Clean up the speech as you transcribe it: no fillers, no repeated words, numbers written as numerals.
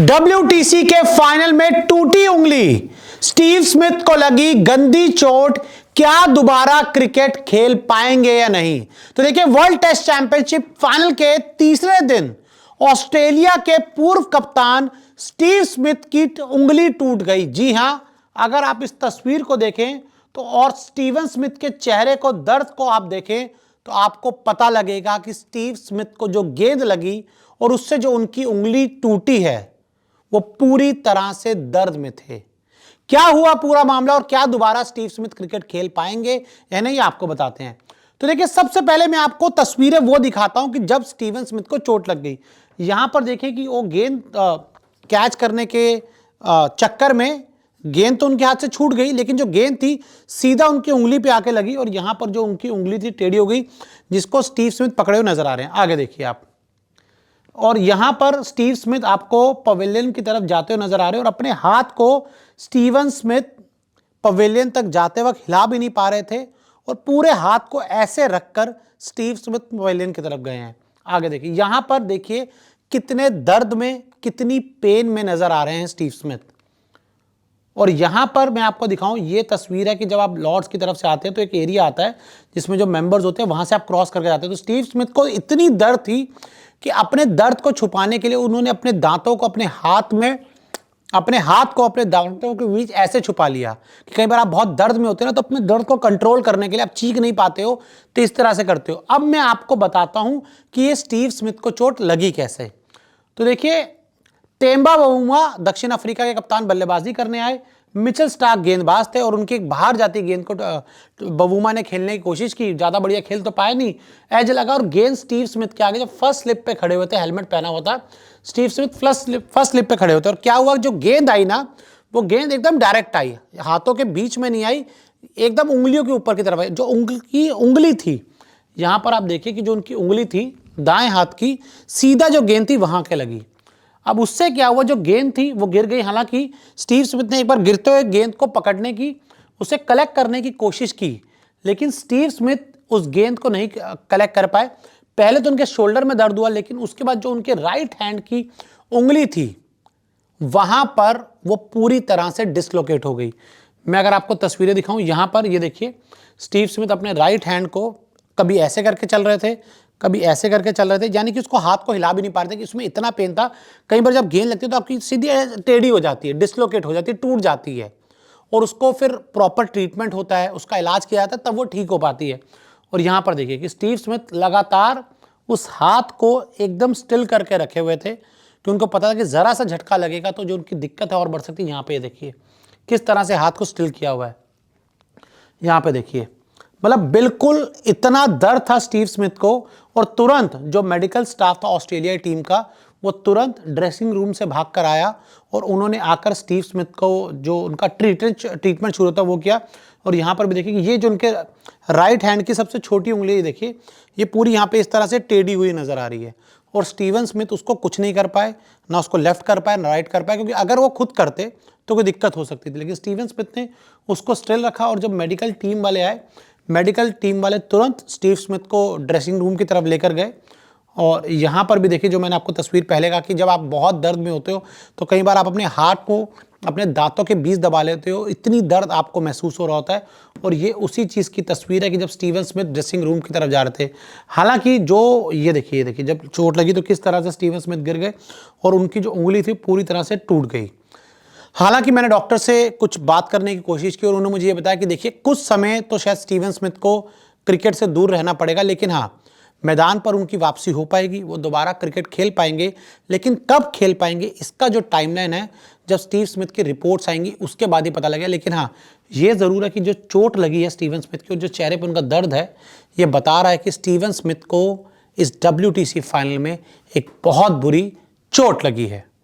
WTC के final में टूटी उंगली, स्टीव स्मिथ को लगी गंदी चोट, क्या दोबारा क्रिकेट खेल पाएंगे या नहीं। तो देखिए, वर्ल्ड टेस्ट चैंपियनशिप फाइनल के तीसरे दिन ऑस्ट्रेलिया के पूर्व कप्तान स्टीव स्मिथ की उंगली टूट गई। जी हां, अगर आप इस तस्वीर को देखें तो और स्टीवन स्मिथ के चेहरे को, दर्द को आप देखें तो आपको पता लगेगा कि स्टीव स्मिथ को जो गेंद लगी और उससे जो उनकी उंगली टूटी है वो पूरी तरह से दर्द में थे। क्या हुआ पूरा मामला और क्या दोबारा स्टीव स्मिथ क्रिकेट खेल पाएंगे या नहीं, आपको बताते हैं। तो देखिए, सबसे पहले मैं आपको तस्वीरें वो दिखाता हूं कि जब स्टीवन स्मिथ को चोट लग गई। यहां पर देखिए कि वो गेंद कैच करने के चक्कर में गेंद तो उनके हाथ से छूट गई, लेकिन जो गेंद थी सीधा उनकी उंगली पे आके लगी और यहां पर जो उनकी उंगली थी टेढ़ी हो गई, जिसको स्टीव स्मिथ पकड़े हुए नजर आ रहे हैं। आगे देखिए आप, और यहां पर स्टीव स्मिथ आपको पवेलियन की तरफ जाते हुए नजर आ रहे हैं और अपने हाथ को स्टीवन स्मिथ पवेलियन तक जाते वक्त हिला भी नहीं पा रहे थे और पूरे हाथ को ऐसे रखकर स्टीव स्मिथ पवेलियन की तरफ गए हैं। आगे देखिए, यहां पर देखिए कितने दर्द में, कितनी पेन में नजर आ रहे हैं स्टीव स्मिथ। और यहां पर मैं आपको दिखाऊं, ये तस्वीर है कि जब आप लॉर्ड्स की तरफ से आते हैं तो एक एरिया आता है जिसमें जो मेंबर्स होते हैं वहां से आप क्रॉस करके जाते हैं। तो स्टीव स्मिथ को इतनी दर्द थी कि अपने दर्द को छुपाने के लिए उन्होंने अपने दांतों को अपने हाथ को अपने दांतों के बीच ऐसे छुपा लिया कि कई बार आप बहुत दर्द में होते हैं ना, तो अपने दर्द को कंट्रोल करने के लिए आप चीख नहीं पाते हो तो इस तरह से करते हो। अब मैं आपको बताता हूं कि ये स्टीव स्मिथ को चोट लगी कैसे। तो देखिए, टेम्बा बवुमा दक्षिण अफ्रीका के कप्तान बल्लेबाजी करने आए, मिचेल स्टार्क गेंदबाज थे और उनकी एक बाहर जाती गेंद को बवुमा ने खेलने की कोशिश की, ज्यादा बढ़िया खेल तो पाया नहीं, एज लगा और गेंद स्टीव स्मिथ के आगे, जब फर्स्ट स्लिप पे खड़े हुए थे, हेलमेट पहना हुआ था स्टीव स्मिथ, फर्स्ट स्लिप पे खड़े होते और क्या हुआ, जो गेंद आई ना वो गेंद एकदम डायरेक्ट आई, हाथों के बीच में नहीं आई, एकदम उंगलियों के ऊपर की तरफ आई। जो उंगली थी, यहां पर आप देखिए कि जो उनकी उंगली थी दाएं हाथ की, सीधा जो गेंद थी वहां के लगी। अब उससे क्या हुआ, जो गेंद थी वो गिर गई। हालांकि स्टीव स्मिथ ने एक बार गिरते हुए गेंद को पकड़ने की, उसे कलेक्ट करने की कोशिश की, लेकिन स्टीव स्मिथ उस गेंद को नहीं कलेक्ट कर पाए। पहले तो उनके शोल्डर में दर्द हुआ, लेकिन उसके बाद जो उनके राइट हैंड की उंगली थी वहां पर वो पूरी तरह से डिसलोकेट हो गई। मैं अगर आपको तस्वीरें दिखाऊं, यहां पर ये देखिए, स्टीव स्मिथ अपने राइट हैंड को कभी ऐसे करके चल रहे थे, कभी ऐसे करके चल रहे थे, यानी कि उसको हाथ को हिला भी नहीं पा रहे थे कि उसमें इतना पेन था। कई बार जब गेंद लगती है तो आपकी सीधी टेढ़ी हो जाती है, डिसलोकेट हो जाती है, टूट जाती है और उसको फिर प्रॉपर ट्रीटमेंट होता है, उसका इलाज किया जाता है, तब वो ठीक हो पाती है। और यहाँ पर देखिए कि स्टीव स्मिथ लगातार उस हाथ को एकदम स्टिल करके रखे हुए थे कि उनको पता था कि जरा सा झटका लगेगा तो जो उनकी दिक्कत है और बढ़ सकती है। यहाँ पे देखिए किस तरह से हाथ को स्टिल किया हुआ है, यहाँ पे देखिए, मतलब बिल्कुल इतना दर्द था स्टीव स्मिथ को। और तुरंत जो मेडिकल स्टाफ था ऑस्ट्रेलिया टीम का, वो तुरंत ड्रेसिंग रूम से भाग कर आया और उन्होंने आकर स्टीव स्मिथ को जो उनका ट्रीटमेंट शुरू था वो किया। और यहाँ पर भी देखिए कि ये जो उनके राइट हैंड की सबसे छोटी उंगली देखिए, ये पूरी यहाँ पे इस तरह से टेढ़ी हुई नजर आ रही है और स्टीवन स्मिथ उसको कुछ नहीं कर पाए, ना उसको लेफ्ट कर पाए ना राइट कर पाए, क्योंकि अगर वो खुद करते तो कोई दिक्कत हो सकती थी, लेकिन स्टीवन स्मिथ ने उसको स्टिल रखा। और जब मेडिकल टीम वाले आए, मेडिकल टीम वाले तुरंत स्टीव स्मिथ को ड्रेसिंग रूम की तरफ लेकर गए। और यहाँ पर भी देखिए, जो मैंने आपको तस्वीर पहले कहा कि जब आप बहुत दर्द में होते हो तो कई बार आप अपने हाथ को अपने दांतों के बीच दबा लेते हो, इतनी दर्द आपको महसूस हो रहा होता है। और ये उसी चीज़ की तस्वीर है कि जब स्टीवन स्मिथ ड्रेसिंग रूम की तरफ जा रहे थे। हालांकि जो ये देखिए जब चोट लगी तो किस तरह से स्टीवन स्मिथ गिर गए और उनकी जो उंगली थी पूरी तरह से टूट गई। हालांकि मैंने डॉक्टर से कुछ बात करने की कोशिश की और उन्होंने मुझे ये बताया कि देखिए, कुछ समय तो शायद स्टीवन स्मिथ को क्रिकेट से दूर रहना पड़ेगा, लेकिन हाँ, मैदान पर उनकी वापसी हो पाएगी, वो दोबारा क्रिकेट खेल पाएंगे। लेकिन कब खेल पाएंगे इसका जो टाइमलाइन है, जब स्टीव स्मिथ की रिपोर्ट्स आएंगी उसके बाद ही पता लगेगा। लेकिन हाँ, ये ज़रूर है कि जो चोट लगी है स्टीवन स्मिथ की और जो चेहरे पर उनका दर्द है, ये बता रहा है कि स्टीवन स्मिथ को इस WTC फाइनल में एक बहुत बुरी चोट लगी है।